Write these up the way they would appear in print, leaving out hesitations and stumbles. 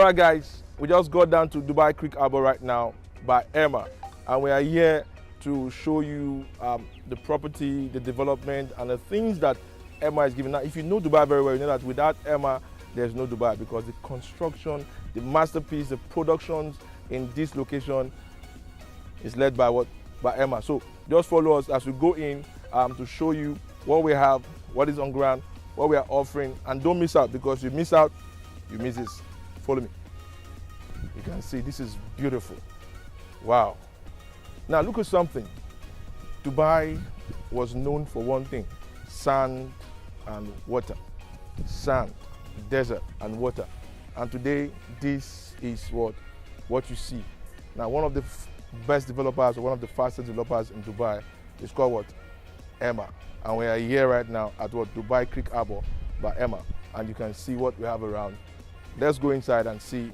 All right, guys, we just got down to Dubai Creek Harbour right now by Emaar, and we are here to show you the property, the development, and the things that Emaar is giving. Now, if you know Dubai very well, you know that without Emaar, there's no Dubai, because the construction, the masterpiece, the productions in this location is led by what? By Emaar. So just follow us as we go in to show you what we have, what is on ground, what we are offering, and don't miss out, because you miss out, you miss this. Follow me. You can see this is beautiful. Wow. Now look at something. Dubai was known for one thing: sand and water. Sand, desert, and water. And today, this is what you see. Now, one of the best developers, or one of the fastest developers in Dubai, is called what? Emaar. And we are here right now at what? Dubai Creek Harbour by Emaar. And you can see what we have around. Let's go inside and see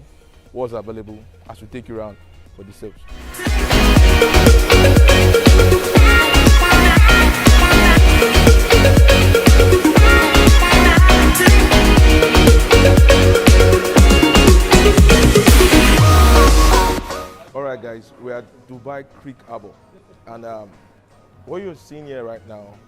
what's available as we take you around for the sales. All right, guys, we're at Dubai Creek Harbour, and what you're seeing here right now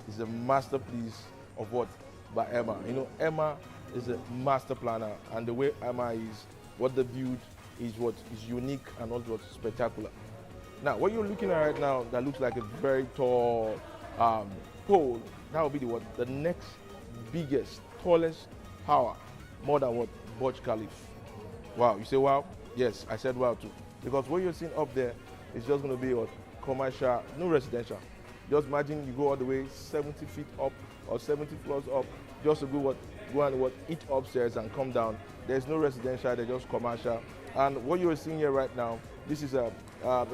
is a masterpiece of what? By Emaar. You know, Emaar is a master planner, and the way Emaar is, what they build is what is unique and also what's spectacular. Now, what you're looking at right now that looks like a very tall pole, that will be the next biggest, tallest tower, more than what? Burj Khalifa. Wow, you say wow? Yes, I said wow too. Because what you're seeing up there is just going to be what? Commercial, no residential. Just imagine you go all the way 70 feet up or 70 floors up just to go and eat upstairs and come down. There's no residential, they're just commercial. And what you're seeing here right now, this is a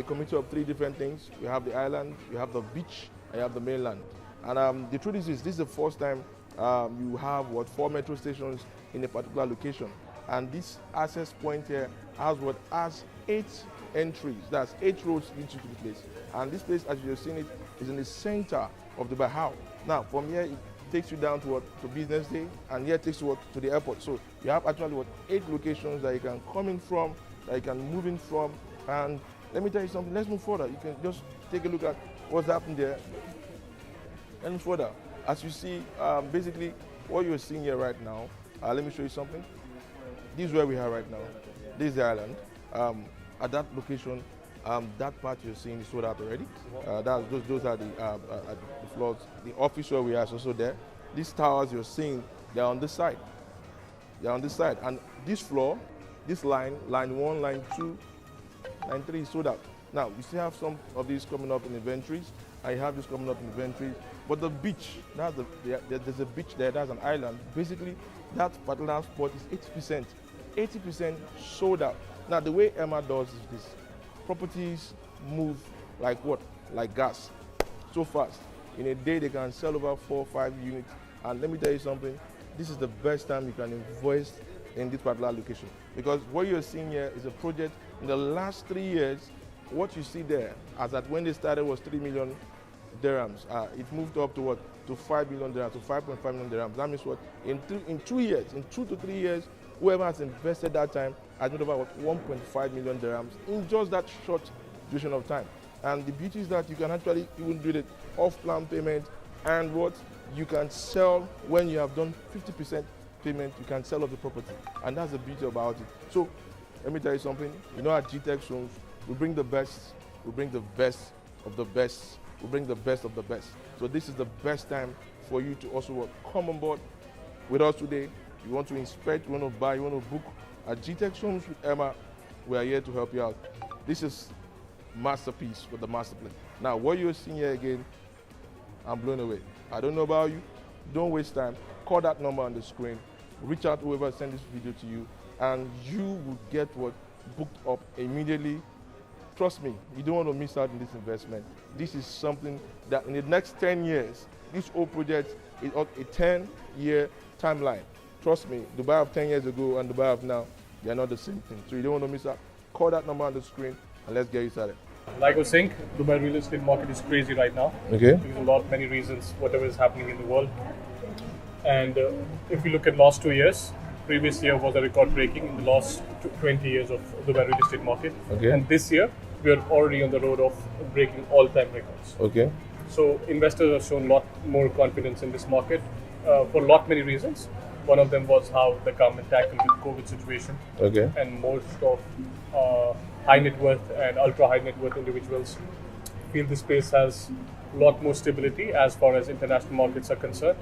community of three different things. You have the island, you have the beach, and you have the mainland. And the truth is this is the first time you have 4 metro stations in a particular location. And this access point here has 8 entries. That's 8 roads lead you to the place. And this place, as you've seen it, is in the center of Dubai. How? Now, from here, it takes you down to Business Day, and here it takes you to the airport. So you have actually 8 locations that you can come in from, that you can move in from. And let me tell you something. Let's move further. You can just take a look at what's happening there. Let's move further. As you see, basically, what you're seeing here right now. Let me show you something. This is where we are right now. This is the island. At that location, that part you're seeing is sold out already. Those are the floors. The office where we are is also there. These towers you're seeing, they're on this side. They're on this side. And this floor, this line 1, line 2, line 3 is sold out. Now, we still have some of these coming up in inventories. I have this coming up in inventories. But the beach, there's a beach there, that's an island. Basically, that particular spot is 80%. 80% sold out. Now, the way Emaar does is this. Properties move like what? Like gas. So fast. In a day, they can sell over 4 or 5 units. And let me tell you something, this is the best time you can invest in this particular location. Because what you're seeing here is a project in the last 3 years. What you see there, as at when they started, was 3 million dirhams. It moved up to what? To 5 million dirhams, to 5.5 million dirhams. That means what? In 2 years, in 2 to 3 years, whoever has invested that time has made over 1.5 million dirhams in just that short duration of time. And the beauty is that you can actually even do the off-plan payment, and what you can sell when you have done 50% payment, you can sell off the property. And that's the beauty about it. So let me tell you something. You know, at GTech Homes, we bring the best, we bring the best of the best, we bring the best of the best. So this is the best time for you to also come on board with us today. You want to inspect, you want to buy, you want to book. At GTech Homes with Emaar, we are here to help you out. This is masterpiece for the master plan. Now, what you're seeing here again, I'm blown away. I don't know about you. Don't waste time. Call that number on the screen. Reach out to whoever sent this video to you, and you will get booked up immediately. Trust me, you don't want to miss out on this investment. This is something that in the next 10 years, this whole project is on a 10-year timeline. Trust me, Dubai of 10 years ago and Dubai of now, they are not the same thing. So you don't want to miss out. Call that number on the screen and let's get you started. Like I was saying, Dubai real estate market is crazy right now. Okay. Because many reasons, whatever is happening in the world. And if you look at last 2 years, Previous year was a record breaking in the last 20 years of Dubai real estate market. Okay. And this year, we are already on the road of breaking all-time records. Okay. So investors have shown a lot more confidence in this market for a lot many reasons. One of them was how the government tackled with COVID situation. Okay. And most of high net worth and ultra high net worth individuals feel this space has a lot more stability as far as international markets are concerned,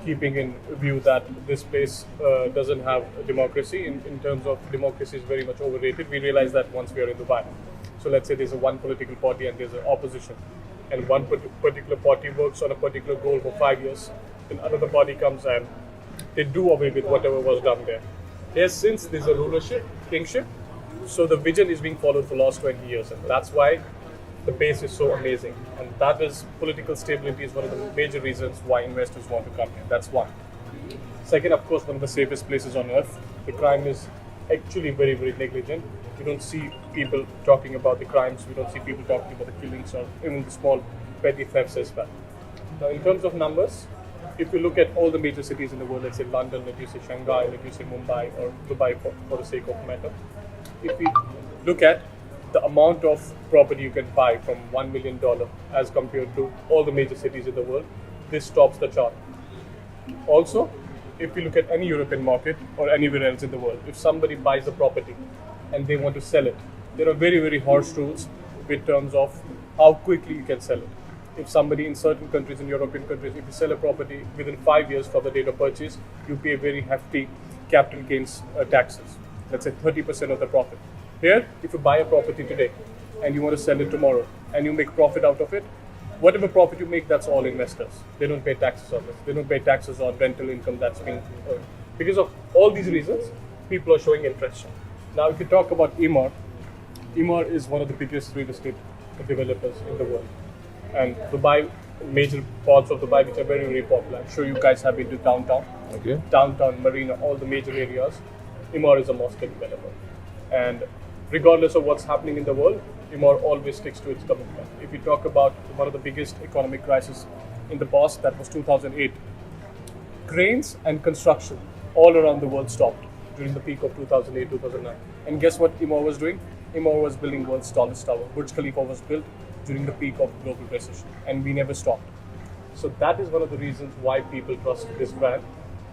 keeping in view that this place doesn't have a democracy. In terms of democracy is very much overrated. We realize that once we are in Dubai. So let's say there's a one political party and there's an opposition, and one particular party works on a particular goal for 5 years, then another party comes and they do away with whatever was done there. Here, since there's a rulership, kingship, so the vision is being followed for the last 20 years, and that's why the base is so amazing. And that is, political stability is one of the major reasons why investors want to come here. That's one. Second, of course, one of the safest places on earth. The crime is actually very, very negligent. We don't see people talking about the crimes. We don't see people talking about the killings or even the small petty thefts as well. Now, in terms of numbers, if you look at all the major cities in the world, let's say London, let's you say Shanghai, let's you say Mumbai or Dubai for the sake of matter, if we look at the amount of property you can buy from $1 million as compared to all the major cities in the world, this tops the chart. Also, if you look at any European market or anywhere else in the world, if somebody buys a property and they want to sell it, there are very, very harsh rules in terms of how quickly you can sell it. If somebody in certain countries, in European countries, if you sell a property within 5 years from the date of purchase, you pay very hefty capital gains taxes. Let's say 30% of the profit. Here, if you buy a property today and you want to sell it tomorrow and you make profit out of it, whatever profit you make, that's all investors. They don't pay taxes on this. They don't pay taxes on rental income that's being earned. Because of all these reasons, people are showing interest. Now, if you talk about Emaar, Emaar is one of the biggest real estate developers in the world. And Dubai, major parts of Dubai which are very, very popular. I'm sure you guys have been to downtown. Okay. Downtown, Marina, all the major areas. Emaar is a mosque developer. And regardless of what's happening in the world, Emaar always sticks to its commitment. If you talk about one of the biggest economic crises in the past, that was 2008. Cranes and construction all around the world stopped during the peak of 2008, 2009. And guess what Emaar was doing? Emaar was building world's tallest tower. Burj Khalifa was built during the peak of global recession, and we never stopped. So that is one of the reasons why people trust this brand.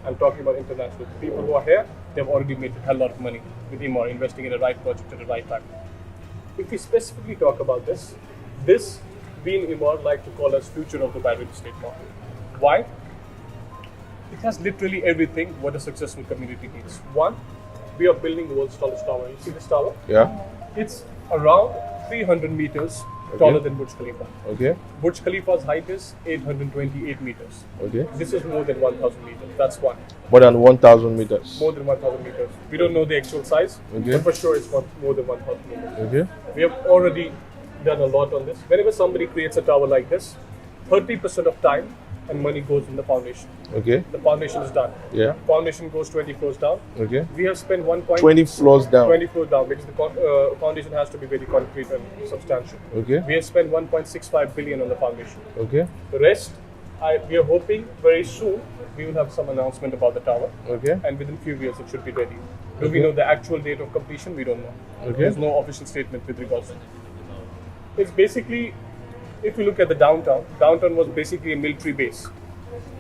I'm talking about international people who are here. They've already made a hell lot of money with Emaar, investing in the right project at the right time. If we specifically talk about this, we in Emaar like to call as future of the real estate market. Why? It has literally everything what a successful community needs. One, we are building the world's tallest tower. You see this tower? Yeah. It's around 300 meters taller than Burj Khalifa. Okay. Burj Khalifa's height is 828 meters. Okay. This is more than 1,000 meters. That's one. More than 1,000 meters. More than 1,000 meters. We don't know the actual size, Okay. but for sure it's more than 1,000 meters. Okay. We have already done a lot on this. Whenever somebody creates a tower like this, 30% of time and money goes in the foundation. Okay. The foundation is done. Yeah. Foundation goes 20 floors down. Okay. We have spent 20 floors down. 20 floors down because the foundation has to be very concrete and substantial. Okay. We have spent 1.65 billion on the foundation. Okay. The rest, we are hoping very soon we will have some announcement about the tower. Okay. And within few years it should be ready. Do Okay. we know the actual date of completion? We don't know. Okay. There's no official statement with regards to it. It's basically, if you look at the downtown was basically a military base.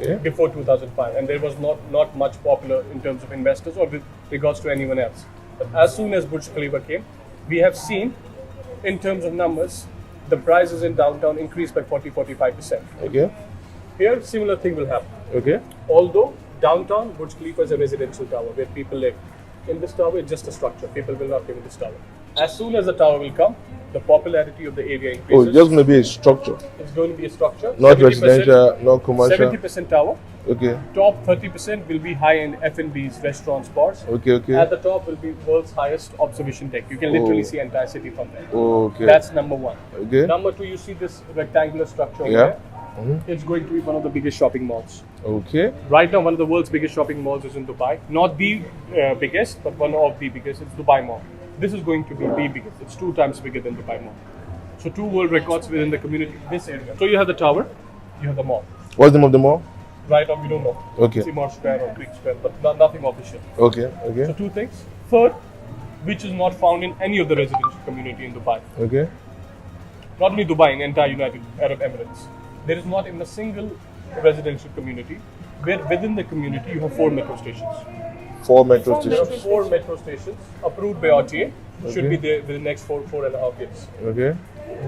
Okay. Before 2005, and there was not much popular in terms of investors or with regards to anyone else. But as soon as Burj Khalifa came, we have seen, in terms of numbers, the prices in downtown increased by 40-45%. Okay. Here, similar thing will happen. Okay. Although downtown Burj Khalifa is a residential tower where people live. In this tower, it's just a structure. People will not live in this tower. As soon as the tower will come, the popularity of the area increases. Oh, it's just going to be a structure. It's going to be a structure. Not residential, not commercial. 70% tower. Okay. Top 30% will be high-end F&Bs, restaurants, bars. Okay, okay. At the top will be world's highest observation deck. You can literally Oh. see entire city from there. Okay. That's number one. Okay. Number two, you see this rectangular structure over Yeah. there. It's going to be one of the biggest shopping malls. Okay. Right now, one of the world's biggest shopping malls is in Dubai. Not the biggest, but one of the biggest. It's Dubai Mall. This is going to be the biggest. It's 2 times bigger than Dubai Mall. So 2 world records within the community, this area. So you have the tower, you have the mall. What's the name of the mall? Right now we don't know. Okay. It's Emaar Square or Creek Square, but nothing official. Okay. Okay. So two things. Third, which is not found in any of the residential community in Dubai. Okay. Not only Dubai, in the entire United Arab Emirates. There is not even a single residential community where within the community you have 4 metro stations. 4 metro There are stations. 4 metro stations approved by RTA. Should Okay. be there within the next 4.5 years. Okay.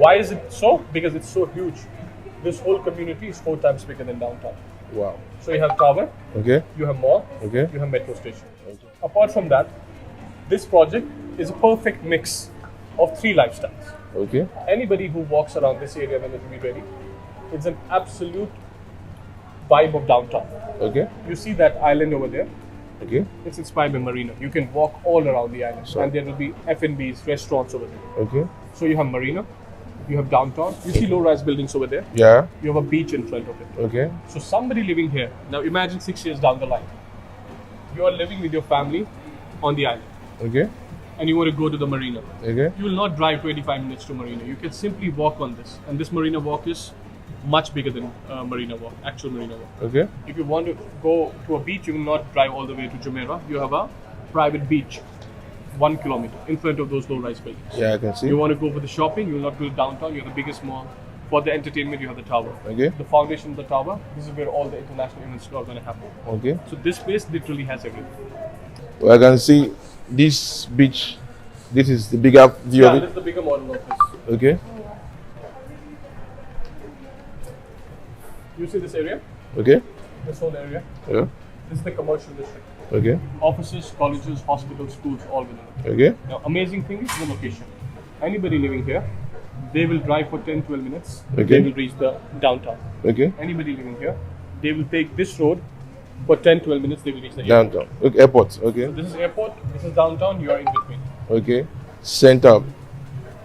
Why is it so? Because it's so huge. This whole community is 4 times bigger than downtown. Wow. So you have tower, Okay. you have mall, Okay. you have metro station. Apart from that, this project is a perfect mix of 3 lifestyles. Okay. Anybody who walks around this area when it will be ready, it's an absolute vibe of downtown. Okay. You see that island over there? Okay. It's inspired by marina. You can walk all around the island, So- and there will be F&Bs, restaurants over there. Okay. So you have marina, you have downtown. You see low-rise buildings over there. Yeah. You have a beach in front of it. Okay. So somebody living here, now imagine 6 years down the line, you are living with your family on the island Okay. and you want to go to the marina. Okay. You will not drive 25 minutes to marina. You can simply walk on this. And this marina walk is much bigger than marina walk, actual marina walk. Okay. If you want to go to a beach, you will not drive all the way to Jumeirah. You have a private beach, 1 kilometer in front of those low-rise buildings. Yeah, I can see. You want to go for the shopping, you will not go to downtown. You have the biggest mall. For the entertainment, you have the tower. Okay. The foundation of the tower, this is where all the international events are going to happen. Okay. So this place literally has everything. Well, I can see this beach. This is the bigger view Yeah, of this it. is the bigger model of this. Okay. You see this area? Okay. This whole area? Yeah. This is the commercial district. Okay. Offices, colleges, hospitals, schools, all within it. Okay. Now, amazing thing is the location. Anybody living here, they will drive for 10-12 minutes. Okay. They will reach the downtown. Okay. Anybody living here, they will take this road for 10-12 minutes. They will reach the airport. Downtown. Okay. Airport. Okay. So this is airport. This is downtown. You are in between. Okay. Center.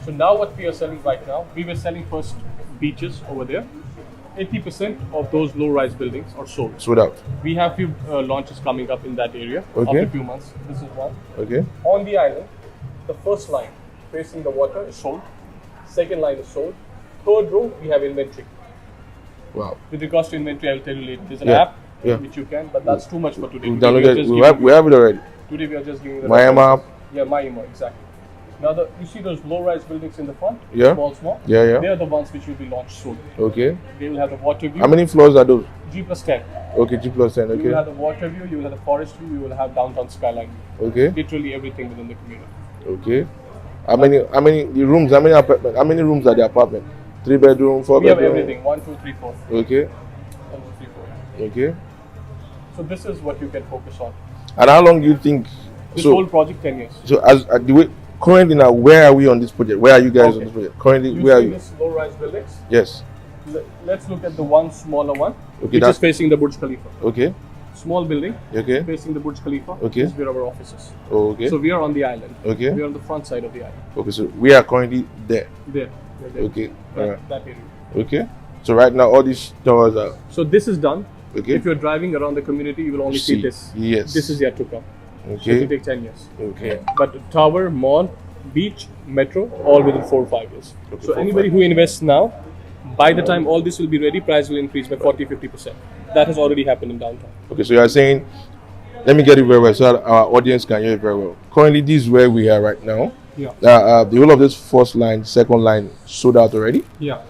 So now what we are selling right now, we were selling first beaches over there. 80% of those low-rise buildings are sold. Sold out. We have few launches coming up in that area Okay. after a few months. This is one. Okay. On the island, the first line facing the water is sold. Second line is sold. Third row, we have inventory. Wow. With regards to inventory, I will tell you later. There's an Yeah. app Yeah. which you can, but that's too much for today. We Today we are downloaded. just We giving have it already. Today we are just giving the My references. Emaar. Yeah, my Emaar, exactly. Now you see those low-rise buildings in the front? Yeah. Small. Yeah, yeah. They are the ones which will be launched soon. Okay. They will have the water view. How many floors are those? G+10. Okay. G+10. You will Okay. have the water view, you will have the forest view, you will have downtown skyline view. Okay. Literally everything within the community. Okay. How many the rooms? How many apartment? How many rooms are the apartment? 3 bedroom, 4 We have bedroom. everything. 1, 2, 3, 4. Okay. 1, 2, 3, 4. Okay. So this is what you can focus on. And how long do you think? This so whole project 10 years. so as the way currently now, where are we on this project? Where are you guys Okay. on this project? Currently, You where are see you? this low-rise buildings? Yes. Let's look at the one smaller one, Okay. which That's is facing the Burj Khalifa. okay. Small building Okay. facing the Burj Khalifa. Okay. This is where our office is. Oh, okay. So we are on the island. Okay. We are on the front side of the island. Okay. So we are currently there. There. We're there. Okay. Alright. That area. Okay. So right now, all these towers are So this is done. okay. If you're driving around the community, you will only see this. Yes. This is yet to come. So it okay. will take 10 years. Okay. But tower, mall, beach, metro, all within 4 or 5 years. Okay, So 4 or anybody 5. who invests now, by the time all this will be ready, price will increase by 40-50%. That has already happened in downtown. Okay. So you are saying, let me get it very well so that our audience can hear it very well. Currently, this is where we are right now. Yeah. The whole of this first line, second line sold out already. Yeah.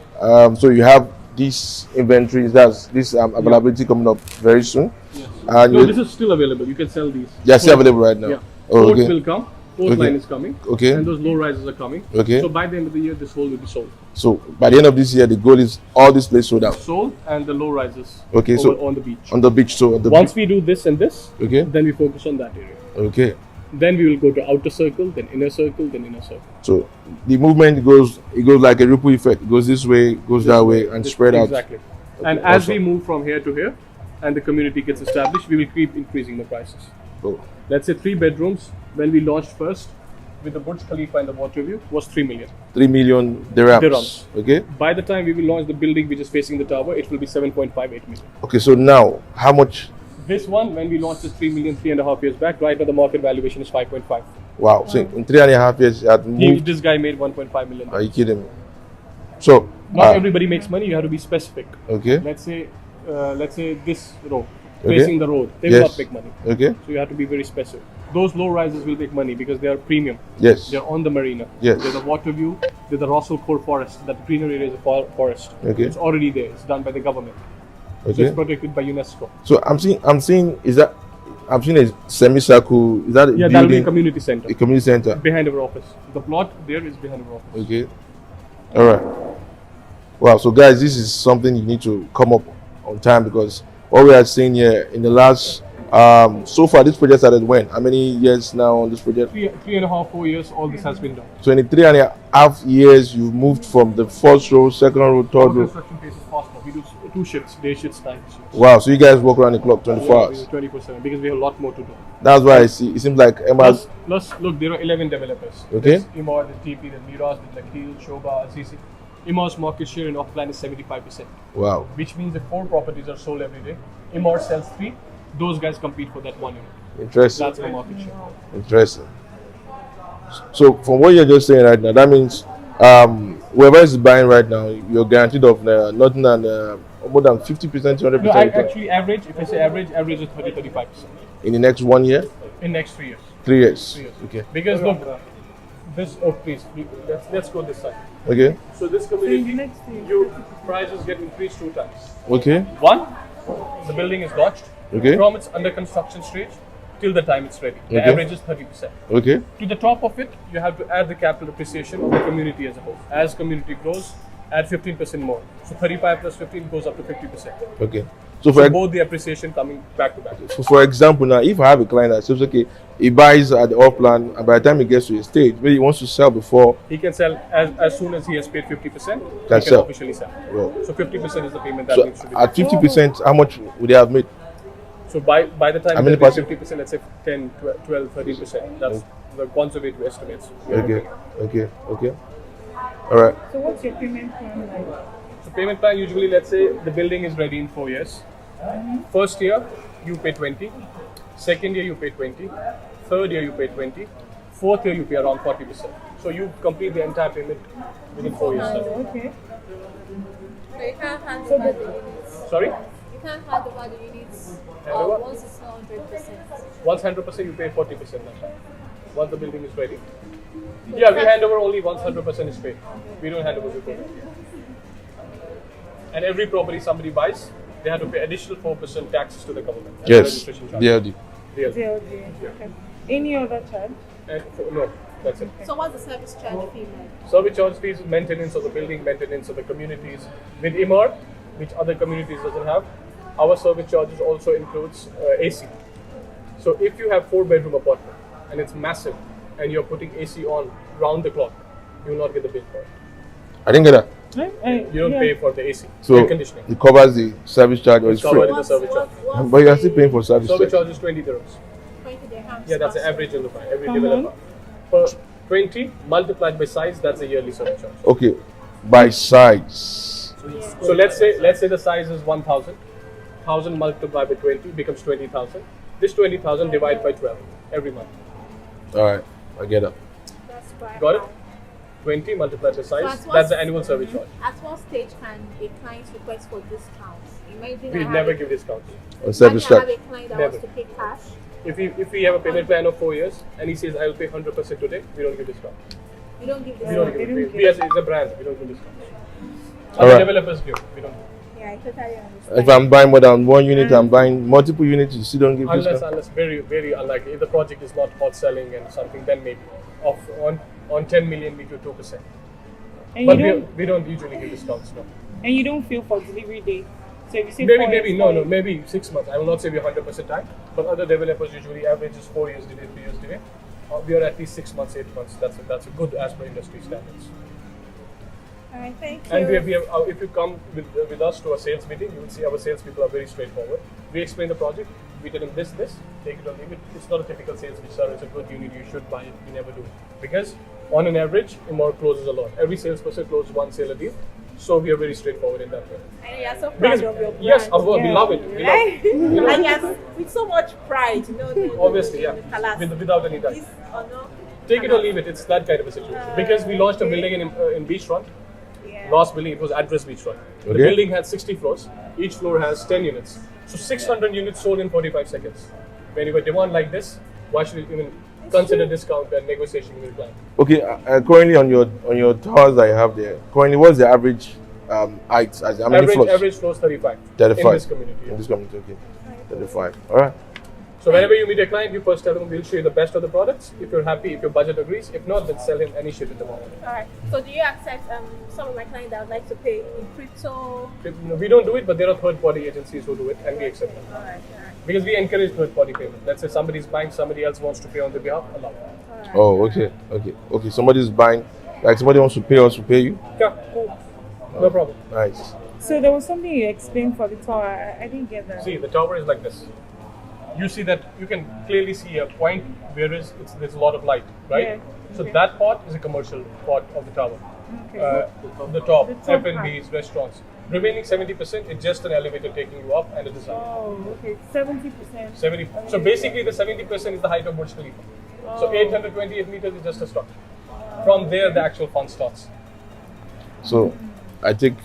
So you have these inventories, that's this availability coming up very soon. Yes. And No, this is still available. You can sell these. they are still available right now. Yeah. Oh, Fourth okay. will come. Fourth Okay. line is coming. Okay. And those low rises are coming. Okay. So by the end of the year, this whole will be sold. So by the end of this year, the goal is all this place sold out Sold and the low rises. Okay, over, so- on the beach. on the beach. So the Once we do this and this, okay, then we focus on that area. okay. Then we will go to outer circle, then inner circle, then inner circle. So the movement goes like a ripple effect. It goes this way, goes that way, and spread out. Exactly. And as we awesome. move from here to here, and the community gets established, we will keep increasing the prices. Oh, Let's say 3 bedrooms, when we launched first, with the Burj Khalifa and the water view, was 3 million. 3 million dirhams. Dirhams. Okay. By the time we will launch the building which is facing the tower, it will be 7.58 million. Okay. So now, how much? This one, when we launched this 3 million 3.5 years back, right now the market valuation is 5.5. Wow. So in 3.5 years, you had moved. This guy made 1.5 million. Are you kidding me? So Not everybody makes money, you have to be specific. okay. Let's say let's say this row, Okay. facing the road, they will Yes. not make money. Okay. So you have to be very specific. Those low rises will make money because they are premium. Yes. They're on the marina. Yes. There's a water view. There's the Russell Core Forest. That greenery area is a forest. Okay. It's already there. It's done by the government. So Okay. it's protected by UNESCO. So I'm seeing I'm seeing a semicircle. Is that a Yeah, that'll be a building? community center. A community center. Behind our office. The plot there is behind our office. Okay. All right. Wow. So guys, this is something you need to come up on time, because what we are seeing here in the last so far, this project started when? How many years now on this project? 3.5, 4 years, all this has been done. 23.5 years. You've moved from the first row, second row, third Our row. construction pace is faster. We do 2 shifts, day shifts, night shifts. Wow. So you guys work around the clock 24 Yeah, hours. 24/7 because we have a lot more to do. That's why I see. It seems like Emaar. Plus, look, there are 11 developers. Okay. There's Emaar, the TP, the Miraz, the Nakil, Shoba, Azizi. Emaar's market share in off-plan is 75%, Wow. which means if 4 properties are sold every day, Emaar sells 3, those guys compete for that 1 unit. Interesting. That's the market share. Interesting. So from what you're just saying right now, that means whoever is buying right now, you're guaranteed of nothing than more than 50%, 100% No, I return actually average, if I say average is 30-35% in the next 1 year, in next 3 years. 3 years. 3 years. Okay. Because look, this, oh please, let's go this side. Okay. So this community, your prices get increased 2 times. Okay. One, the building is lodged. Okay. From its under construction stage till the time it's ready. The Okay. average is 30%. Okay. To the top of it, you have to add the capital appreciation of the community as a whole. As community grows, add 15% more. So 35 plus 15 goes up to 50%. Okay. So So both the appreciation coming back to back. for example, now if I have a client that says, okay, he buys at the off plan, and by the time he gets to a stage where he wants to sell before, He can sell as soon as he has paid 50%, he Can can sell. officially sell. Wow. So 50% is the payment that so needs to be at done. 50%, how much would they have made? So by the time How many they pay percent? 50%, let's say 10, 12, 13%. That's the conservative estimates. Okay. Okay. Okay. All right. So what's your payment plan like? So payment plan, usually let's say the building is ready in 4 years. First year you pay 20, second year you pay 20, third year you pay 20, fourth year you pay around 40%. So you complete the entire payment within 4 years. Oh, okay. So you can't hand over the units. Sorry? You can't hand over the units Hand over? once it's not 100%. Once 100% you pay 40% now. Once the building is ready. Yeah, we hand over only once 100% is paid. We don't hand over before that. And every property somebody buys, they have to pay additional 4% taxes to the government. as Yes. registration charge. DLD. DLD. DLG. Okay. Any other charge? And no, that's it. So what's the service charge fee like? Service charge fees, maintenance of the building, maintenance of the communities. With Emaar, which other communities doesn't have, our service charges also includes AC. So if you have 4-bedroom apartment and it's massive and you're putting AC on round the clock, you will not get the bill for it. I didn't get that. You don't pay for the AC, So air conditioning. it covers the service charge, or it's Covered free. in the service charge. But you are still paying for service Service charge. charge is 20 dirhams. 20 dirhams. Yeah, that's the per average in Dubai, every Per developer. Per 20 multiplied by size, that's the yearly service charge. Okay, by size. So let's say the size is 1,000. 1,000 multiplied by 20 becomes 20,000. This 20,000 divided by 12 every month. All right, I get it. That's quite Got it? high. 20 multiplied by So size. at what- That's the annual service charge. At what stage can a client request for discounts? Imagine We I have never a- give discounts. On service imagine I have charge. a client that Never. wants to pay cash. If we have a payment plan of 4 years and he says I will pay 100% today, we don't give discount. You don't give We don't discounts. give it. We as it's a brand, we don't give discounts. All Other right. developers give. We don't. Yeah, I totally understand. If I'm buying more than one unit, I'm buying multiple units, you still don't give discount. Unless very unlikely. If the project is not hot selling and something, then maybe. On 10 million we give 2%. And But you don't we don't usually give discounts, no. and you don't feel for delivery date. So if you say Maybe, 4 years, no, 4 no, years. maybe 6 months. I will not say we're 100% time, but other developers usually average is 4 years delay, 3 years delay. We are at least 6 months, 8 months. That's a good as per industry standards. Alright, thank you. And we have if you come with us to a sales meeting, you will see our sales people are very straightforward. We explain the project. We tell them this, take it or leave it. It's not a typical sales pitch, sir. It's a good unit. You should buy it. We never do it because on an average, Emaar closes a lot. Every salesperson closes 1 sale a deal. So we are very straightforward in that way. And you're so proud Because, of your brand. yes, of course, we love it. We love Right? it. You know, And yes, with so much pride, you know. obviously, yeah, Kalas. without any doubt. This or no. Take it or leave it. It's that kind of a situation. Because we launched a building in beachfront. Yeah. Last building, it was address beach road. The Okay. building had 60 floors. Each floor has 10 units. So 600 units sold in 45 seconds. When you have a demand like this, why should you even consider discount and negotiation with the client? Okay, currently on your towers that you have there, currently what's the average height? As how many floors? Average floors 35. 35. In this community. In Yeah. this community, okay. 35. All right. So whenever you meet a client, you first tell them we'll show you the best of the products. If you're happy, if your budget agrees. If not, then sell him any shit in the market. Alright. So do you accept some of my clients that would like to pay in crypto? We don't do it, but there are third-party agencies who do it, and we accept them. Alright. Because we encourage third-party payment. Let's say somebody's buying, somebody else wants to pay on their behalf, allow. Oh, okay. Somebody's buying, like somebody wants to pay us to pay you. Yeah, cool. No problem. Nice. So there was something you explained for the tower. I didn't get that. See, the tower is like this. You see that you can clearly see a point where there's a lot of light, right? Yeah, So okay. that part is a commercial part of the tower. Okay. The top, The top F&Bs, restaurants. Remaining 70% is just an elevator taking you up and a design. Oh, okay. 70%. 70. So basically, the 70% is the height of Burj Khalifa. So Oh. 828 meters is just a structure. From there, the actual fun starts. So I take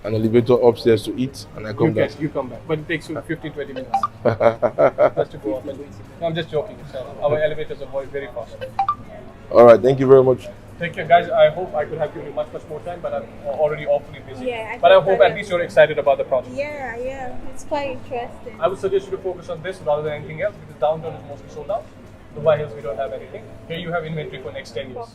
an elevator upstairs to eat and I come down. You come back, but it takes you 15-20 minutes just to go up. And no, I'm just joking. So our elevators are very fast. All right, thank you very much. Take care, guys. I hope I could have given you much more time, but I'm already awfully busy. Yeah, but I think hope that at least you're excited about the project. Yeah. It's quite interesting. I would suggest you to focus on this rather than anything else because downtown is mostly sold out. Dubai Hills, we don't have anything. Here you have inventory for next 10 years.